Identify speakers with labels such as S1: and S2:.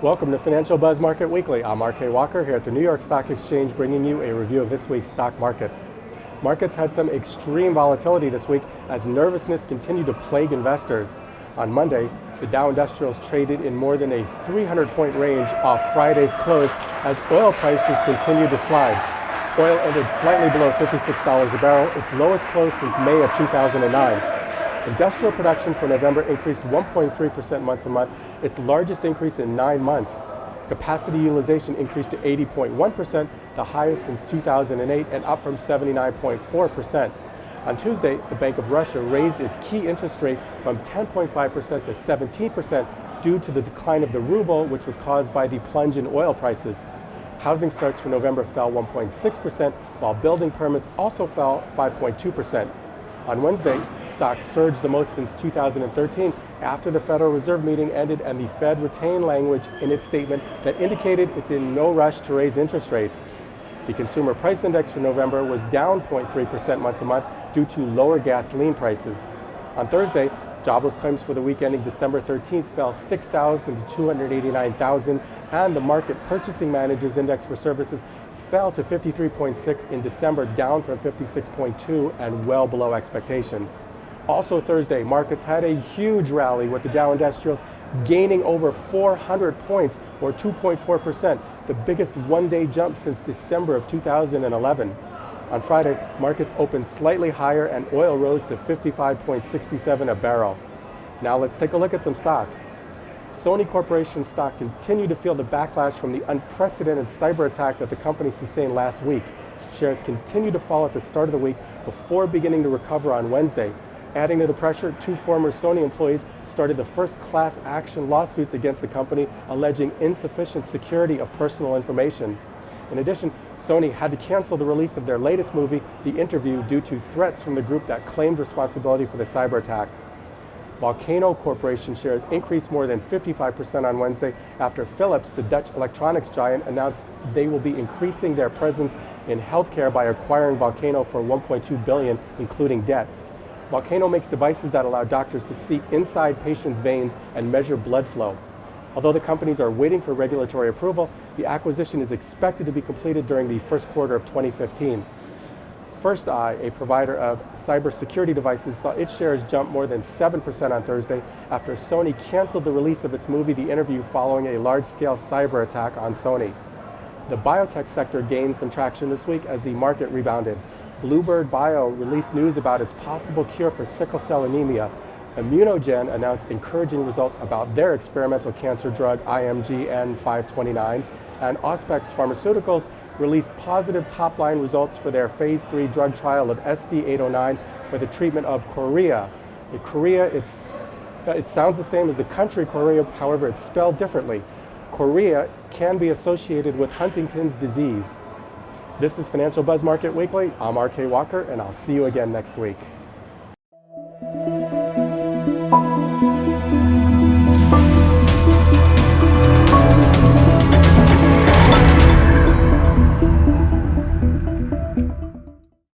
S1: Welcome to Financial Buzz Market Weekly. I'm RK Walker here at the New York Stock Exchange, bringing you a review of this week's stock market. Markets had some extreme volatility this week as nervousness continued to plague investors. On Monday, the Dow Industrials traded in more than a 300-point range off Friday's close as oil prices continued to slide. Oil ended slightly below $56 a barrel, its lowest close since May of 2009. Industrial production for November increased 1.3% month-to-month, its largest increase in 9 months. Capacity utilization increased to 80.1%, the highest since 2008 and up from 79.4%. On Tuesday, the Bank of Russia raised its key interest rate from 10.5% to 17% due to the decline of the ruble, which was caused by the plunge in oil prices. Housing starts for November fell 1.6%, while building permits also fell 5.2%. On Wednesday, stocks surged the most since 2013 after the Federal Reserve meeting ended and the Fed retained language in its statement that indicated it's in no rush to raise interest rates. The Consumer Price Index for November was down 0.3% month-to-month due to lower gasoline prices. On Thursday, jobless claims for the week ending December 13th fell 6,000 to 289,000, and the Market Purchasing Managers Index for services fell to 53.6 in December, down from 56.2 and well below expectations. Also Thursday, markets had a huge rally with the Dow Industrials gaining over 400 points or 2.4%, the biggest one-day jump since December of 2011. On Friday, markets opened slightly higher and oil rose to 55.67 a barrel. Now let's take a look at some stocks. Sony Corporation stock continued to feel the backlash from the unprecedented cyber attack that the company sustained last week. Shares continued to fall at the start of the week before beginning to recover on Wednesday. Adding to the pressure, 2 former Sony employees started the first class action lawsuits against the company, alleging insufficient security of personal information. In addition, Sony had to cancel the release of their latest movie, The Interview, due to threats from the group that claimed responsibility for the cyber attack. Volcano Corporation shares increased more than 55% on Wednesday after Philips, the Dutch electronics giant, announced they will be increasing their presence in healthcare by acquiring Volcano for $1.2 billion, including debt. Volcano makes devices that allow doctors to see inside patients' veins and measure blood flow. Although the companies are waiting for regulatory approval, the acquisition is expected to be completed during the first quarter of 2015. First Eye, a provider of cybersecurity devices, saw its shares jump more than 7% on Thursday after Sony canceled the release of its movie The Interview following a large-scale cyber attack on Sony. The biotech sector gained some traction this week as the market rebounded. Bluebird Bio released news about its possible cure for sickle cell anemia. Immunogen announced encouraging results about their experimental cancer drug IMGN 529, and Auspex Pharmaceuticals released positive top-line results for their phase 3 drug trial of SD809 for the treatment of chorea. In Korea, it sounds the same as the country Korea, however it's spelled differently. Chorea can be associated with Huntington's disease. This is Financial Buzz Market Weekly. I'm RK Walker, and I'll see you again next week.